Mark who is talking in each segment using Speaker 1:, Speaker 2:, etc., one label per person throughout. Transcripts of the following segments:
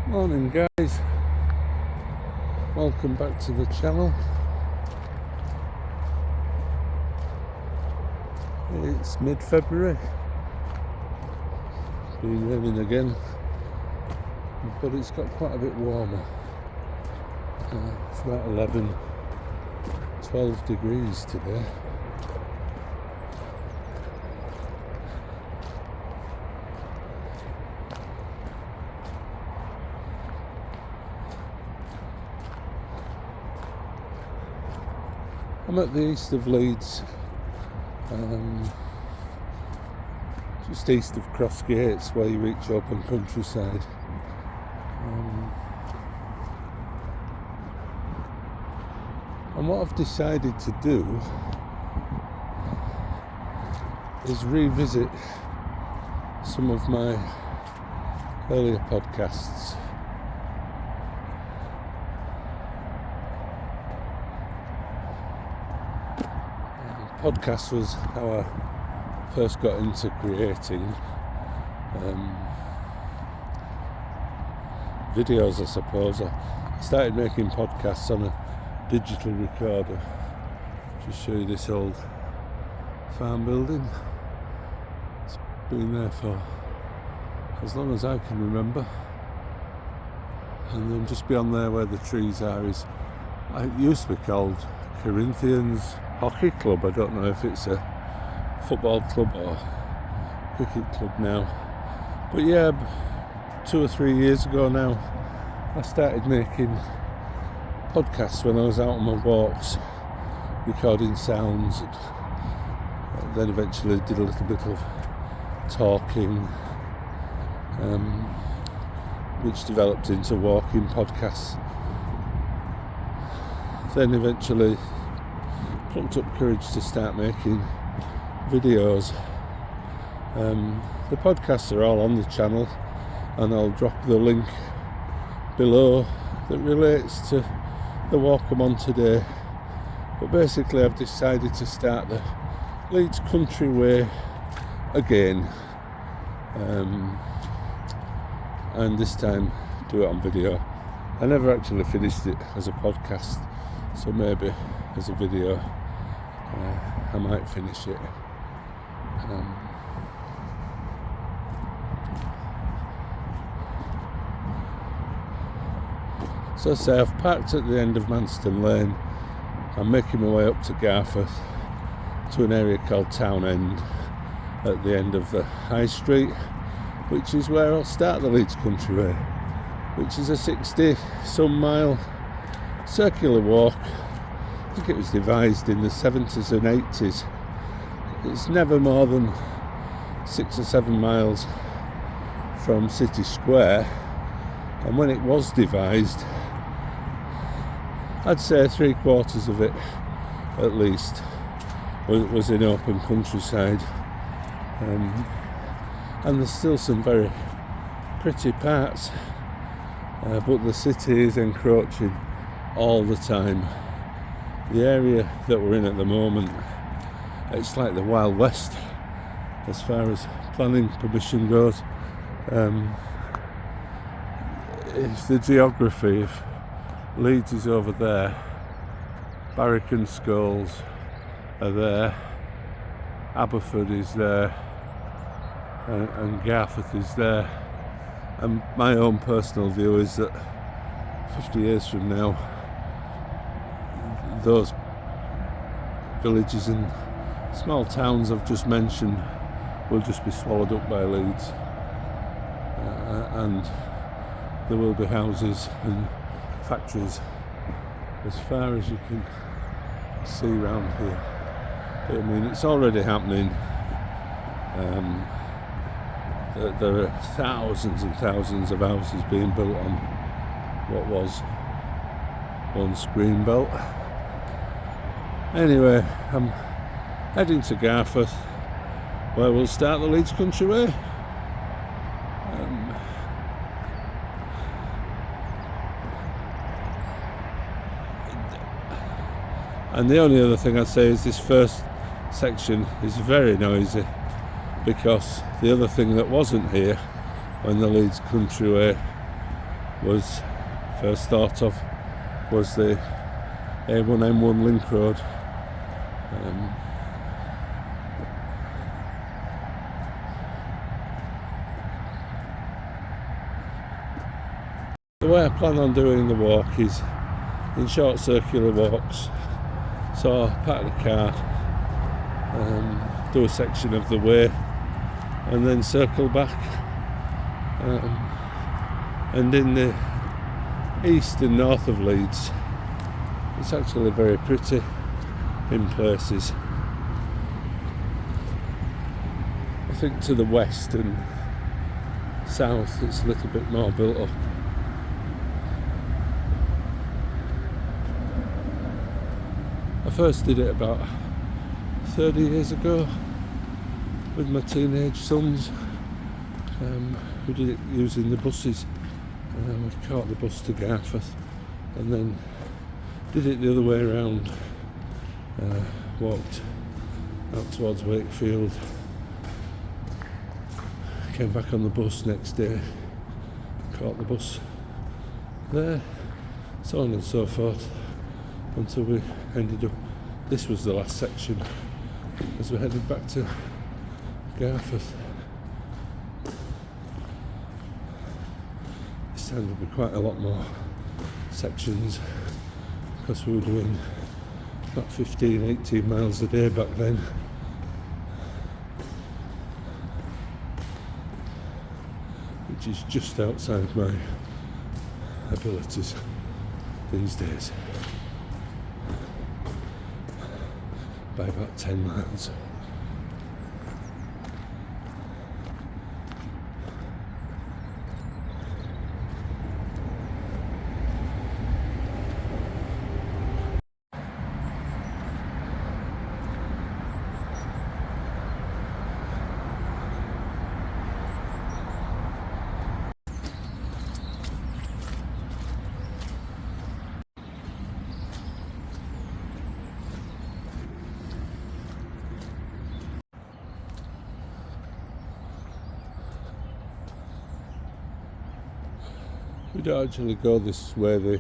Speaker 1: Morning guys, welcome back to the channel. It's mid-February, it's been raining again, but it's got quite a bit warmer. It's about 12 degrees today. I'm at the east of Leeds, just east of Cross Gates, where you reach open countryside. And what I've decided to do is revisit some of my earlier podcasts. Podcast was how I first got into creating videos, I suppose. I started making podcasts on a digital recorder. Just show you this old farm building. It's been there for as long as I can remember. And then just beyond there where the trees are it used to be called Corinthians Hockey Club. I don't know if it's a football club or cricket club now, but yeah, 2 or 3 years ago now I started making podcasts when I was out on my walks, recording sounds, and then eventually did a little bit of talking, which developed into walking podcasts. Then eventually plucked up courage to start making videos. The podcasts are all on the channel, and I'll drop the link below that relates to the walk I'm on today. But basically I've decided to start the Leeds Country Way again, and this time do it on video. I never actually finished it as a podcast, so maybe as a video I might finish it. So say I've parked at the end of Manston Lane. I'm making my way up to Garforth, to an area called Townend at the end of the High Street, which is where I'll start the Leeds Country Way, which is a 60-some mile circular walk. I think it was devised in the 70s and 80s. It's never more than 6 or 7 miles from City Square, and when it was devised, I'd say 3/4 of it at least was in open countryside, and there's still some very pretty parts, but the city is encroaching all the time. The area that we're in at the moment, it's like the Wild West as far as planning permission goes. If the geography, if Leeds is over there, Barwick and Scholes are there, Aberford is there, and Garforth is there. And my own personal view is that 50 years from now, those villages and small towns I've just mentioned will just be swallowed up by Leeds, and there will be houses and factories as far as you can see around here. I mean, it's already happening. There are thousands and thousands of houses being built on what was once Greenbelt. Anyway, I'm heading to Garforth, where we'll start the Leeds Country Way. And the only other thing I'd say is this first section is very noisy, because the other thing that wasn't here when the Leeds Country Way was first thought of was the A1M1 link road. The way I plan on doing the walk is in short circular walks. So I park the car, do a section of the way and then circle back. And in the east and north of Leeds, it's actually very pretty in places. I think to the west and south it's a little bit more built up. I first did it about 30 years ago with my teenage sons. We did it using the buses. We caught the bus to Garforth and then did it the other way around. Walked out towards Wakefield, came back on the bus next day, caught the bus there, so on and so forth, until we ended up, this was the last section, as we headed back to Garforth. This time there'll be quite a lot more sections, because we were doing about 15-18 miles a day back then. Which is just outside my abilities these days by about 10 miles. We don't actually go this way, we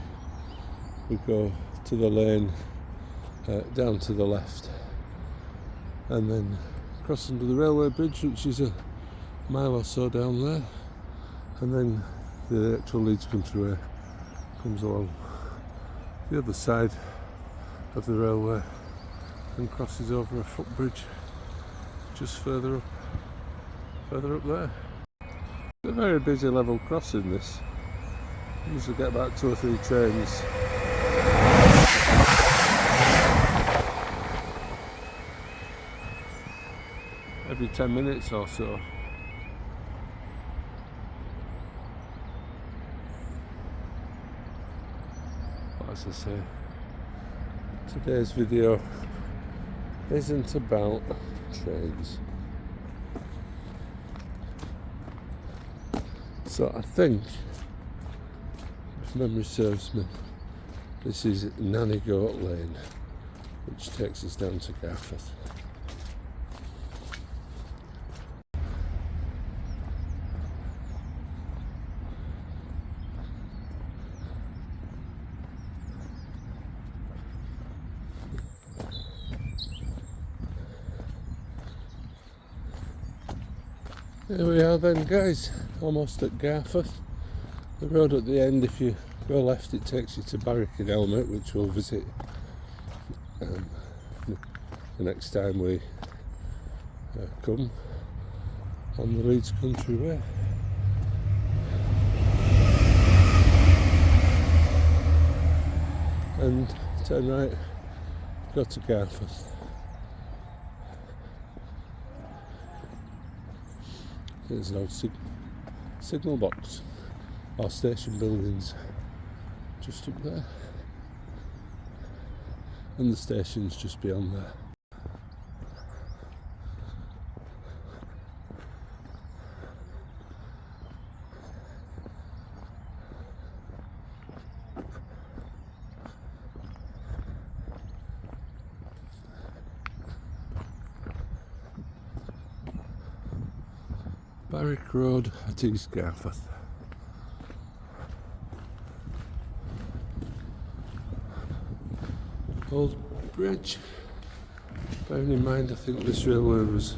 Speaker 1: go to the lane down to the left and then cross under the railway bridge, which is a mile or so down there, and then the actual Leeds Country Way comes along the other side of the railway and crosses over a footbridge just further up there. It's a very busy level crossing, this. Usually get about 2 or 3 trains. Every 10 minutes or so. But as I say, today's video isn't about trains. So I think, if memory serves me, this is Nanny Goat Lane, which takes us down to Garforth. Here we are then, guys, almost at Garforth. The road at the end, if you go left, it takes you to Barricade Helmet, which we'll visit the next time we come on the Leeds Country Way. And turn right, go to Garforth. There's an old signal box or station buildings just up there, and the station's just beyond there. Barrick Road at East Garforth. old bridge. Bearing in mind, I think this railway was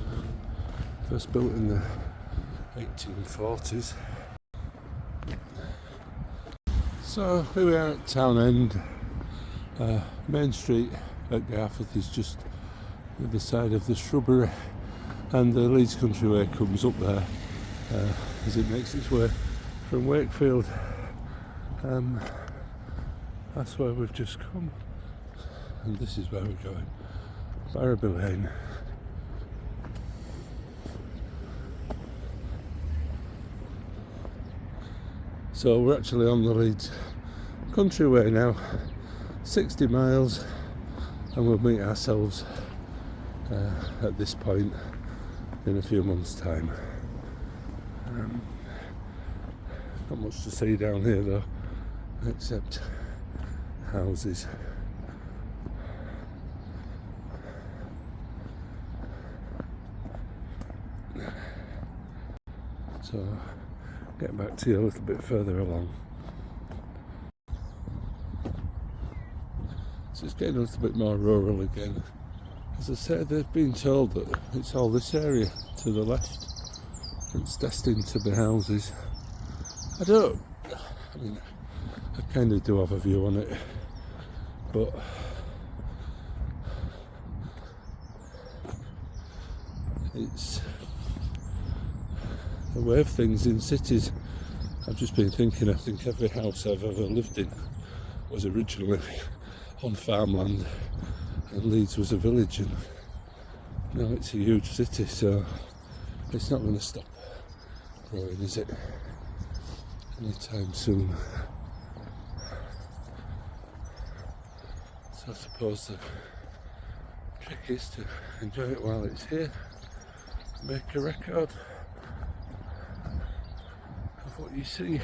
Speaker 1: first built in the 1840s. So here we are at Townend. Main Street at Garforth is just the other side of the shrubbery, and the Leeds Countryway comes up there as it makes its way from Wakefield. That's where we've just come, and this is where we're going. Barraby Lane. So we're actually on the Leeds Countryway now, 60 miles, and we'll meet ourselves at this point in a few months' time. Not much to see down here though, except houses. So, get back to you a little bit further along. So it's getting a little bit more rural again. As I said, they've been told that it's all this area to the left. It's destined to be houses. I kind of do have a view on it, but it's the way of things in cities. I've just been thinking, I think every house I've ever lived in was originally on farmland, and Leeds was a village, and now it's a huge city, so it's not going to stop growing, is it? Anytime soon. So I suppose the trick is to enjoy it while it's here, make a record of what you see.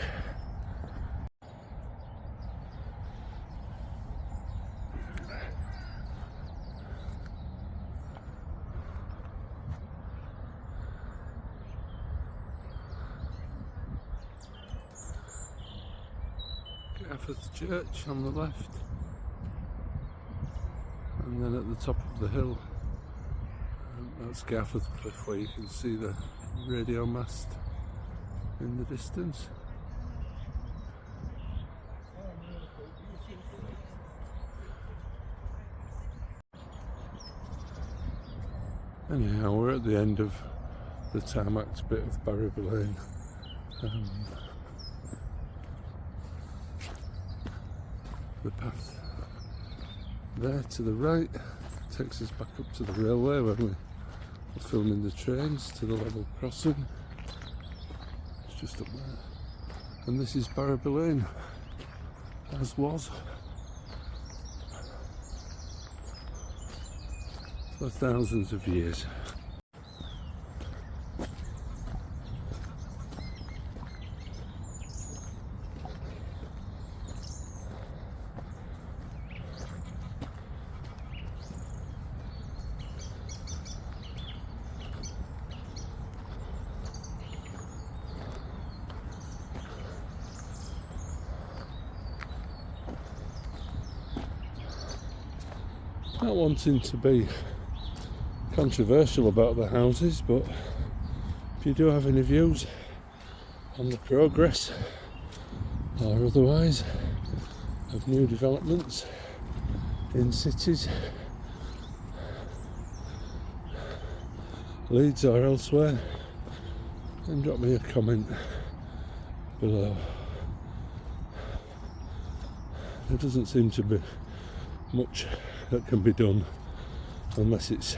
Speaker 1: Garforth Church on the left, and then at the top of the hill, that's Garforth Cliff, where you can see the radio mast in the distance. Anyhow, we're at the end of the tarmacked bit of Barraby Lane. The path there to the right takes us back up to the railway when we were filming the trains, to the level crossing. It's just up there. And this is Barraby Lane, as was, for thousands of years. Not wanting to be controversial about the houses, but if you do have any views on the progress or otherwise of new developments in cities, Leeds or elsewhere, then drop me a comment below. There doesn't seem to be much that can be done unless it's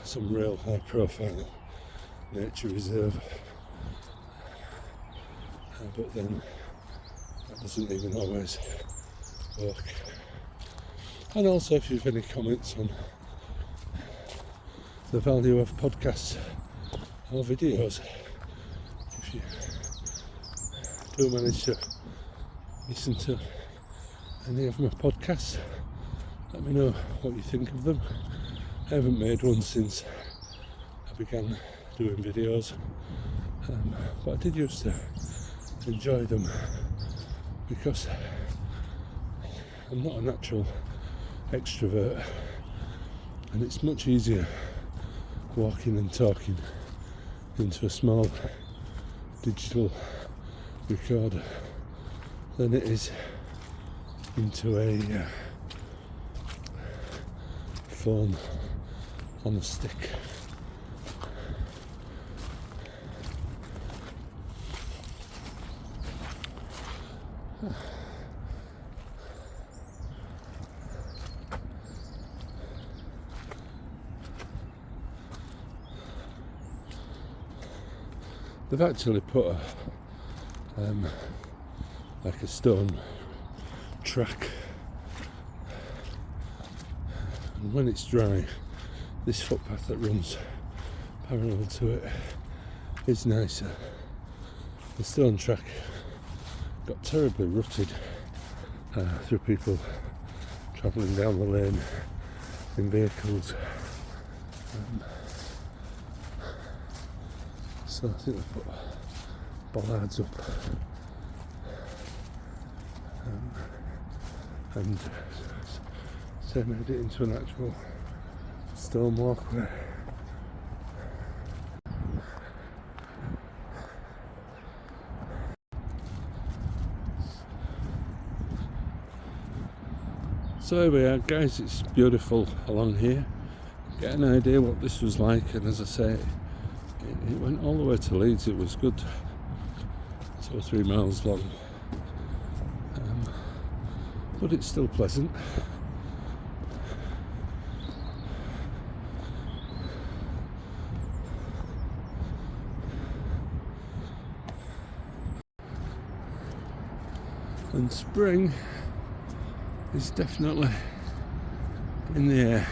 Speaker 1: some real high profile nature reserve, but then that doesn't even always work. And also, if you've any comments on the value of podcasts or videos, if you do manage to listen to any of my podcasts, let me know what you think of them. I haven't made one since I began doing videos, but I did used to enjoy them because I'm not a natural extrovert, and it's much easier walking and talking into a small digital recorder than it is into a phone on a stick. They've actually put like a stone track, and when it's dry, this footpath that runs parallel to it is nicer. The stone track got terribly rutted through people travelling down the lane in vehicles. So I think they put bollards up and so made it into an actual stone walkway. So here we are, guys, it's beautiful along here. Get an idea what this was like, and as I say, it went all the way to Leeds. It was good 2 or 3 miles long, but it's still pleasant. And spring is definitely in the air.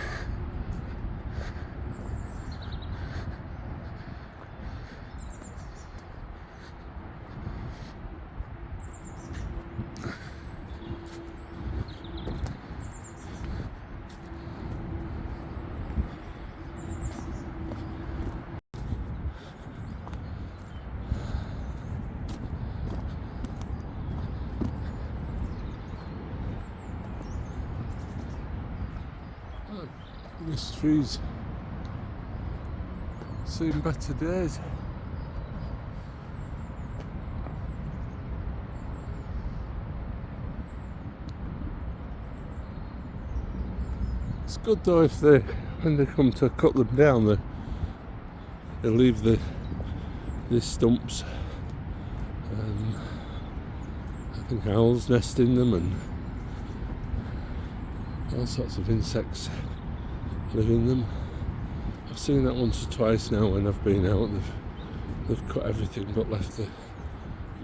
Speaker 1: This tree's seen better days. It's good though if when they come to cut them down, they leave the stumps. I think owls nest in them and all sorts of insects live in them. I've seen that once or twice now when I've been out. They've cut everything but left the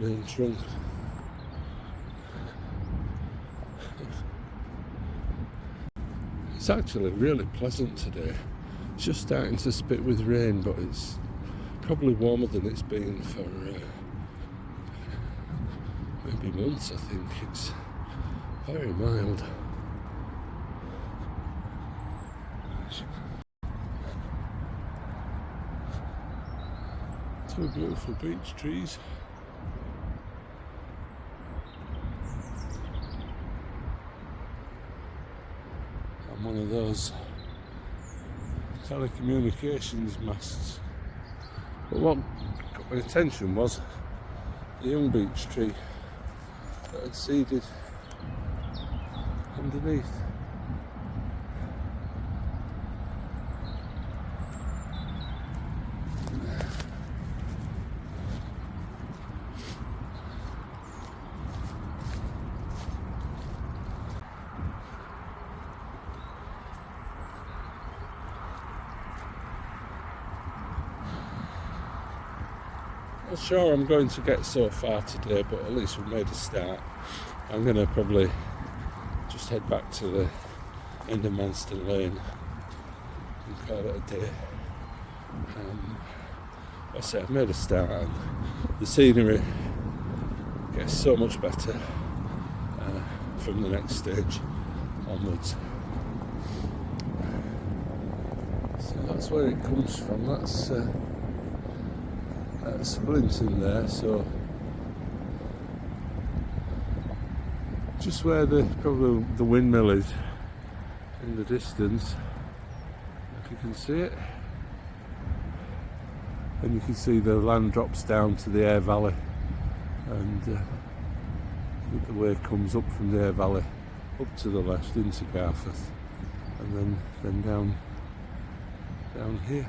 Speaker 1: main trunk. It's actually really pleasant today. It's just starting to spit with rain, but it's probably warmer than it's been for maybe months. I think it's very mild. Two beautiful beech trees. And one of those telecommunications masts. But what got my attention was the young beech tree that had seeded underneath. Not sure I'm going to get so far today, but at least we've made a start. I'm going to probably just head back to the end of Manston Lane and call it a day. I say I've made a start, and the scenery gets so much better from the next stage onwards. So that's where it comes from. That's Splinton there, so just where probably the windmill is in the distance, if you can see it, and you can see the land drops down to the Aire Valley, and the way comes up from the Aire Valley up to the left into Garforth, and then down here.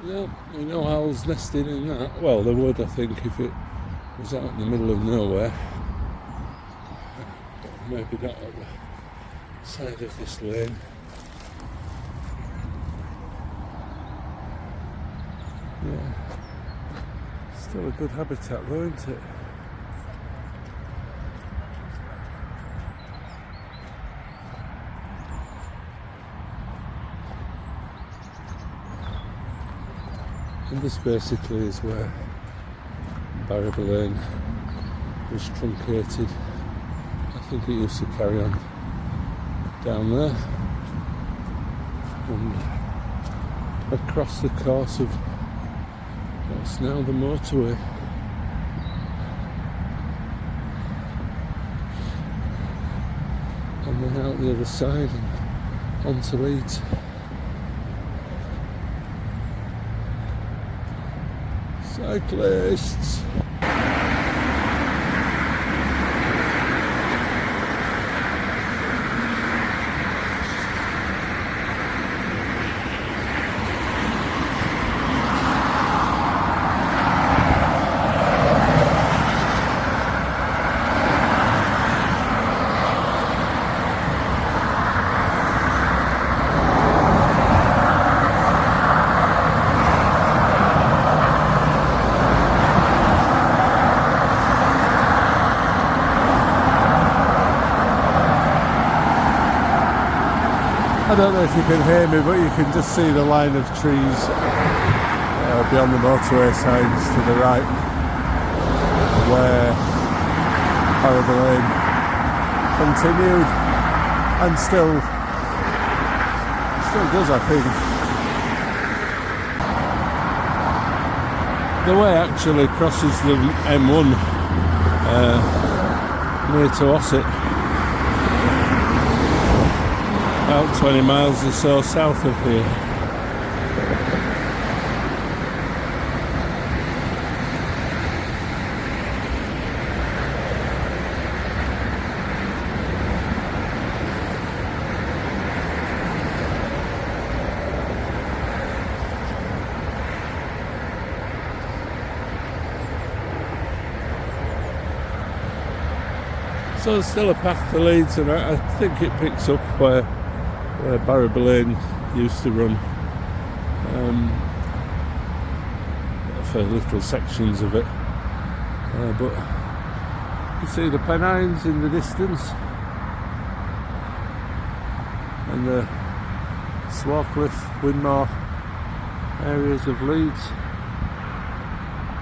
Speaker 1: Yeah, you know owls nesting in that. Well, they would, I think, if it was out in the middle of nowhere. Maybe not at the side of this lane. Yeah, still a good habitat though, isn't it? And this basically is where Barraby Lane was truncated. I think it used to carry on down there and across the course of what's now the motorway. And then out the other side and onto Leeds. Cyclists! I don't know if you can hear me, but you can just see the line of trees beyond the motorway signs to the right, where Barraby Lane continued, and still does, I think. The way actually crosses the M1 near to Ossett, about 20 miles or so south of here. So there's still a path to Leeds, and I think it picks up where Barraby Lane used to run, for little sections of it, but you see the Pennines in the distance, and the Swarcliffe, Winmore areas of Leeds,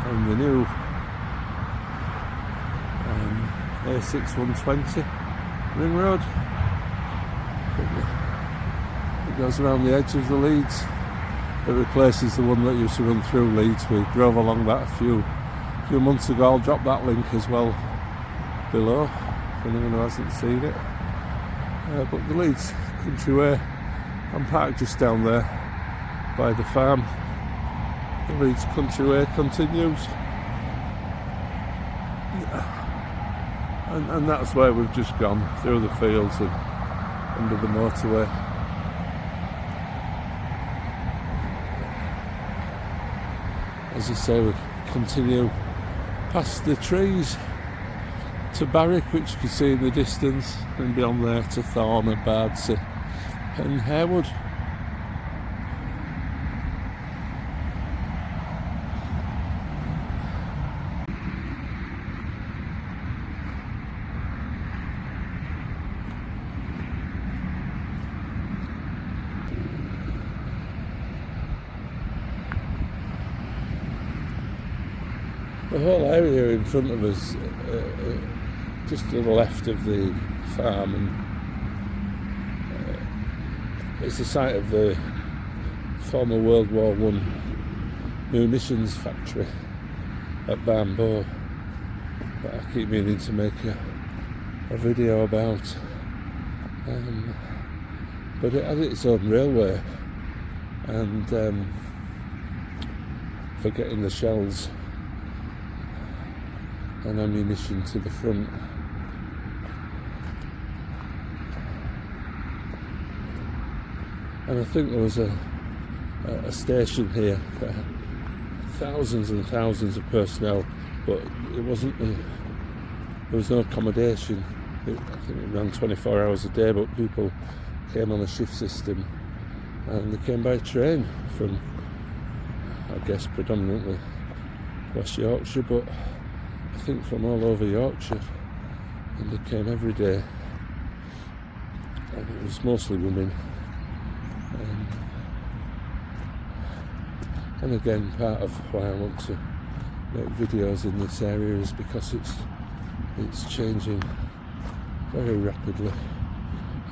Speaker 1: and the new A6 120 Ring Road. It goes around the edge of the Leeds. It replaces the one that used to run through Leeds. We drove along that a few months ago. I'll drop that link as well below for anyone who hasn't seen it. But the Leeds Countryway, I'm parked just down there by the farm. The Leeds Countryway continues, and that's where we've just gone, through the fields and under the motorway. As I say, we continue past the trees to Barwick, which you can see in the distance, and beyond there to Thorne, Bardsey and Harewood. The whole area in front of us, just to the left of the farm, and it's the site of the former World War I munitions factory at Bambo that I keep meaning to make a video about. But it has its own railway, and for getting the shells and ammunition to the front. And I think there was a station here that had thousands and thousands of personnel, but it wasn't there was no accommodation. I think it ran 24 hours a day, but people came on a shift system, and they came by train from, I guess, predominantly West Yorkshire, but I think from all over Yorkshire, and they came every day, and it was mostly women. And again, part of why I want to make videos in this area is because it's changing very rapidly.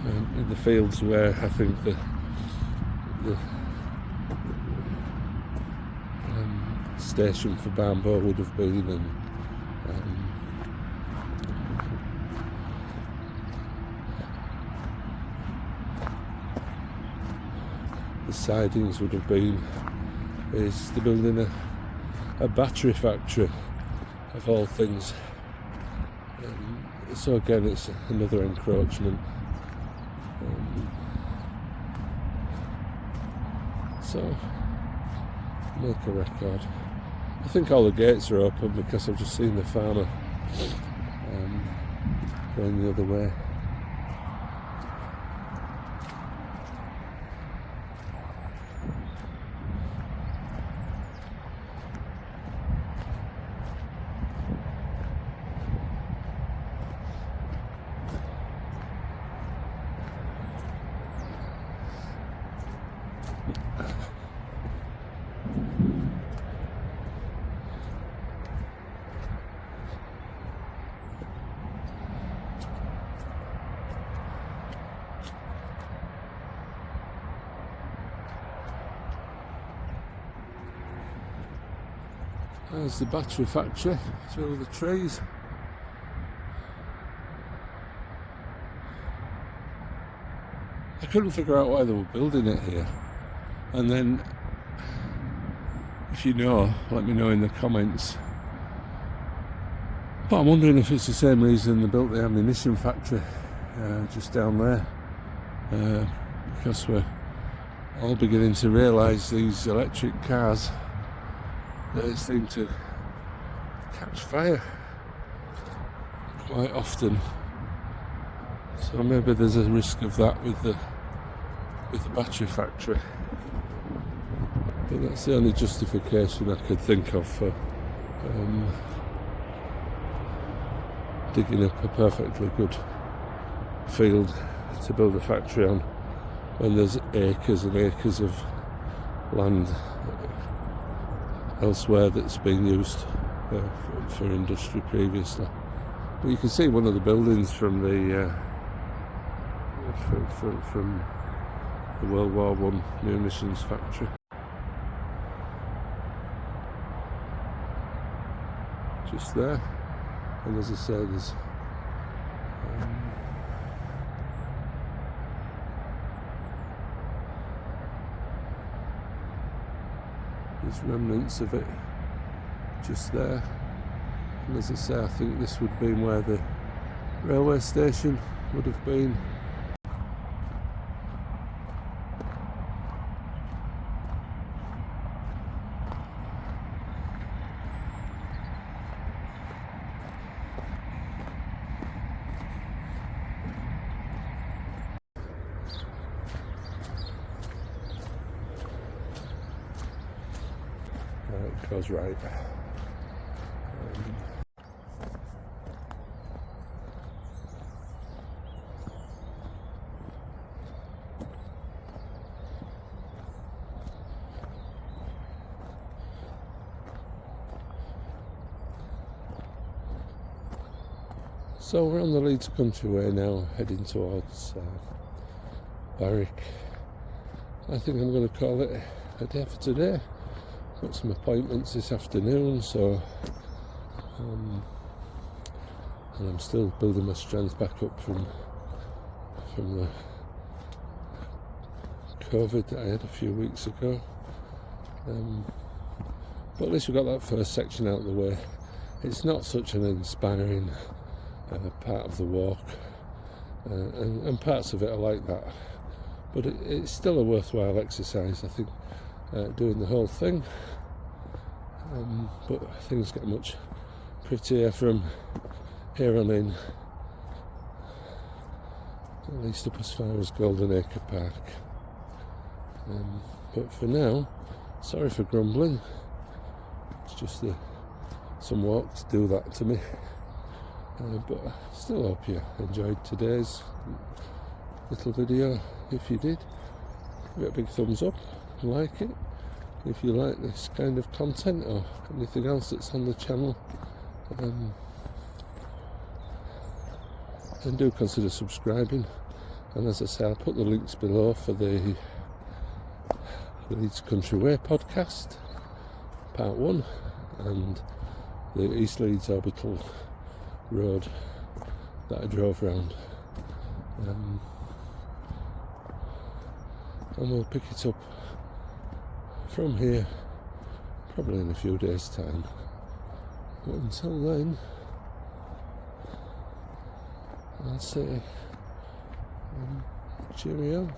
Speaker 1: In the fields where I think the station for Bambo would have been, and the sidings would have been, is they're building a battery factory of all things. So again, it's another encroachment. So make a record. I think all the gates are open because I've just seen the farmer going the other way. There's the battery factory through the trees. I couldn't figure out why they were building it here. And then, if you know, let me know in the comments. But I'm wondering if it's the same reason they built the ammunition factory just down there. Because we're all beginning to realise these electric cars, they seem to catch fire quite often, so maybe there's a risk of that with the battery factory. But that's the only justification I could think of for digging up a perfectly good field to build a factory on, when there's acres and acres of land elsewhere that's been used for industry previously. But you can see one of the buildings from the from the World War I munitions factory. Just there, and as I say, there's remnants of it just there, and as I say, I think this would have been where the railway station would have been. It goes right. So we're on the Leeds Countryway now, heading towards Barwick. I think I'm going to call it a day for today. Got some appointments this afternoon, so and I'm still building my strength back up from the COVID that I had a few weeks ago. But at least we got that first section out of the way. It's not such an inspiring part of the walk, and parts of it are like that, but it's still a worthwhile exercise, I think, doing the whole thing. But things get much prettier from here on in, at least up as far as Golden Acre Park. But for now, sorry for grumbling, it's just some walks do that to me. But I still hope you enjoyed today's little video. If you did, give it a big thumbs up, like it. If you like this kind of content or anything else that's on the channel, then do consider subscribing. And as I say, I'll put the links below for the Leeds Countryway podcast, part 1, and the East Leeds Orbital road that I drove round. And we'll pick it up from here probably in a few days' time. But until then, I'll say cheerio.